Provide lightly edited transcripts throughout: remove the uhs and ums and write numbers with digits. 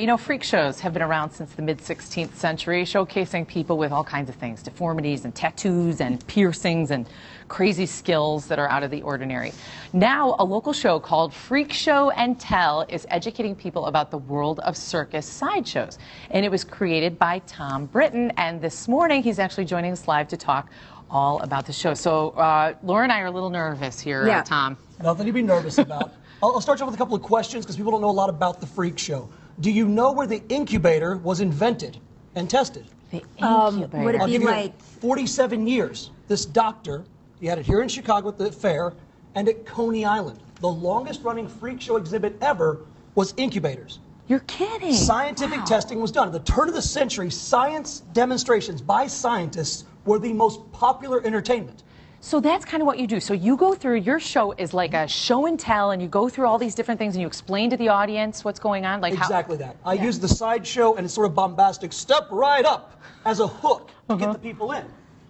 you know, freak shows have been around since the mid-16th century, showcasing people with all kinds of things, deformities and tattoos and piercings and crazy skills that are out of the ordinary. Now, a local show called Freakshow Tell is educating people about the world of circus sideshows. And it was created by Thom Britton, and this morning he's actually joining us live to talk all about the show. So, Laura and I are a little nervous here, Thom. Nothing to be nervous about. I'll start you off with a couple of questions because people don't know a lot about the Freak Show. Do you know where the incubator was invented and tested? The incubator. Would it be like 47 years? This doctor, he had it here in Chicago at the fair and at Coney Island. The longest running Freak Show exhibit ever was incubators. You're kidding. Scientific testing was done. At the turn of the century, science demonstrations by scientists were the most popular entertainment. So that's kind of what you do. So you go through, your show is like a show and tell, and you go through all these different things and you explain to the audience what's going on. Like exactly that. I use the sideshow and it's sort of bombastic, step right up as a hook to get the people in.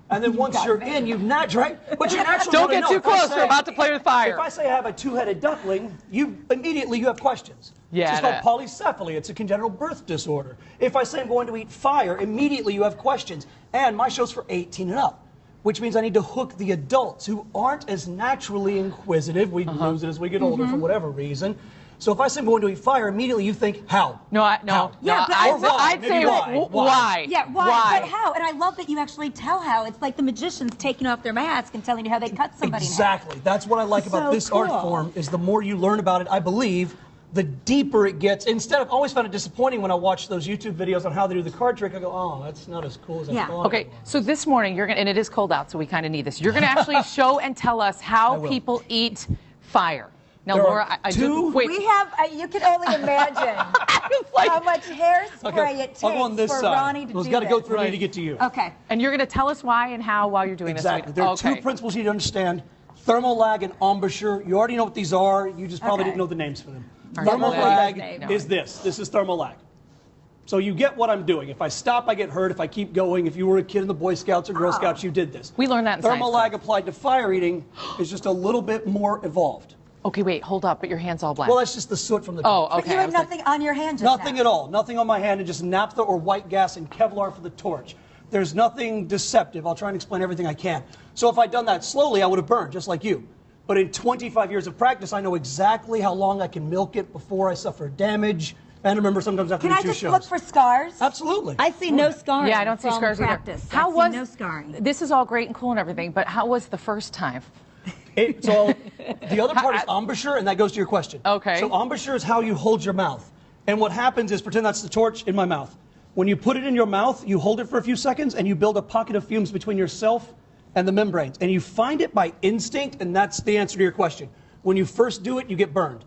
And then once you're in, you naturally, right? But you naturally don't get too close. We're about to play with fire. If I say I have a two-headed duckling, you have questions. Yeah. It's called polycephaly. It's a congenital birth disorder. If I say I'm going to eat fire, immediately you have questions. And my show's for 18 and up, which means I need to hook the adults who aren't as naturally inquisitive. We lose it as we get older for whatever reason. So if I say I'm going to eat fire, immediately you think, how? No. How? Yeah, but I'd say why? Yeah, why? But how? And I love that you actually tell how. It's like the magicians taking off their mask and telling you how they cut somebody in half. Exactly. That's what I like about this art form, is the more you learn about it, I believe, the deeper it gets. Instead of, I always found it disappointing when I watch those YouTube videos on how they do the card trick. I go, oh, that's not as cool as I thought. Okay, so this morning, you're gonna, and it is cold out, so we kind of need this. You're going to actually show and tell us how people eat fire. Now, Laura, wait. We have, you can only imagine how much hairspray it takes for Ronnie to do this. It's got to go through me to get to you. Okay. And you're going to tell us why and how while you're doing this. Exactly. There are two principles you need to understand. Thermal lag and embouchure. You already know what these are. You just probably didn't know the names for them. Thermal lag is this. This is thermal lag. So you get what I'm doing. If I stop, I get hurt. If I keep going, if you were a kid in the Boy Scouts or Girl Scouts, you did this. We learned that in Thermal lag applied to fire eating is just a little bit more evolved. Okay, wait, hold up, but your hand's all black. Well, that's just the soot from the okay. But you have nothing on your hand just Nothing at all. Nothing on my hand, and just naphtha or white gas and Kevlar for the torch. There's nothing deceptive. I'll try and explain everything I can. So if I'd done that slowly, I would have burned, just like you. But in 25 years of practice, I know exactly how long I can milk it before I suffer damage. And remember, sometimes after Can I just look for scars? Absolutely. I see no scarring. Yeah, I don't see scars either. How was no scarring? This is all great and cool and everything, but how was the first time? So the other part is embouchure, and that goes to your question. Okay. So embouchure is how you hold your mouth. And what happens is, pretend that's the torch in my mouth. When you put it in your mouth, you hold it for a few seconds, and you build a pocket of fumes between yourself and the membranes. And you find it by instinct, and that's the answer to your question. When you first do it, you get burned.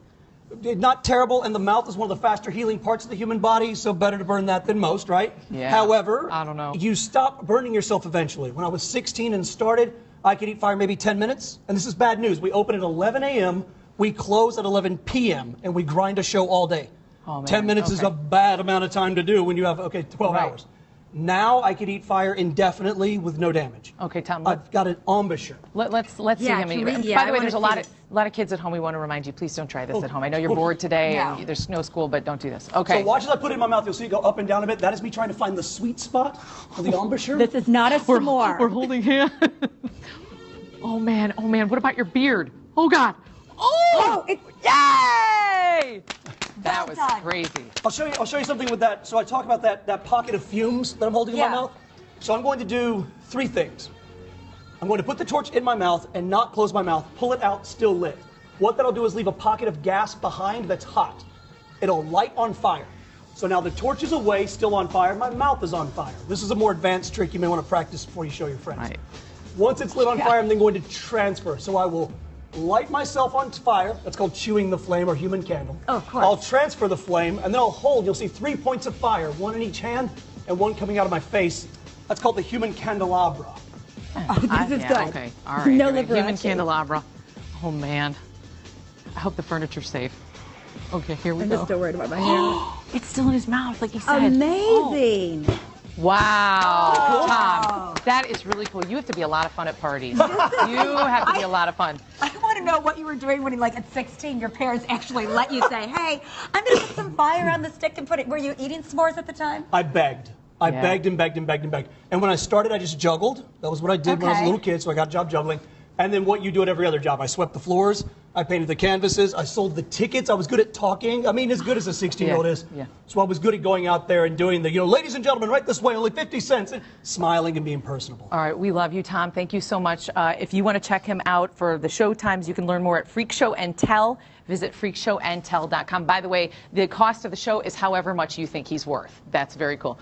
Not terrible, and the mouth is one of the faster healing parts of the human body, so better to burn that than most, right? Yeah. However, I don't know. You stop burning yourself eventually. When I was 16 and started, I could eat fire maybe 10 minutes, and this is bad news. We open at 11 a.m., we close at 11 p.m., and we grind a show all day. Oh, man. 10 minutes is a bad amount of time to do when you have, 12 hours. Now I could eat fire indefinitely with no damage. Okay, Thom. I've got an embouchure. Let's see him eat. By the way, there's a lot of kids at home. We want to remind you, please don't try this at home. I know you're bored today and there's no school, but don't do this. Okay. So watch as I put it in my mouth. You'll see it go up and down a bit. That is me trying to find the sweet spot for the embouchure. This is not a s'more. We're holding hands. Oh man. What about your beard? Oh God. Oh! Yay! That was crazy. I'll show you something with that. So I talk about that pocket of fumes that I'm holding in my mouth. So I'm going to do three things. I'm going to put the torch in my mouth and not close my mouth, pull it out still lit. What that'll do is leave a pocket of gas behind that's hot. It'll light on fire. So now the torch is away, still on fire, my mouth is on fire. This is a more advanced trick you may want to practice before you show your friends. Right. Once it's lit on fire, I'm then going to transfer. So I will light myself on fire. That's called chewing the flame or human candle. Oh, of course. I'll transfer the flame, and then I'll hold. You'll see 3 points of fire, one in each hand and one coming out of my face. That's called the human candelabra. Oh, this is good. Okay, all right. No human candelabra. Oh, man. I hope the furniture's safe. Okay, here we go. I'm just still worried about my hair. It's still in his mouth, like he said. Amazing. Oh. Wow. Thom, that is really cool. You have to be a lot of fun at parties. You have to be a lot of fun. I want to know what you were doing when, like, at 16, your parents actually let you say, hey, I'm going to put some fire on the stick and put it. Were you eating s'mores at the time? I begged. I begged and begged and begged and begged. And when I started, I just juggled. That was what I did when I was a little kid, so I got a job juggling. And then what you do at every other job. I swept the floors. I painted the canvases. I sold the tickets. I was good at talking. I mean, as good as a 16-year-old is. Yeah. So I was good at going out there and doing the, ladies and gentlemen, right this way, only 50 cents, and smiling and being personable. All right, we love you, Thom. Thank you so much. If you want to check him out for the show times, you can learn more at Freakshow Tell. Visit freakshowandtell.com. By the way, the cost of the show is however much you think he's worth. That's very cool.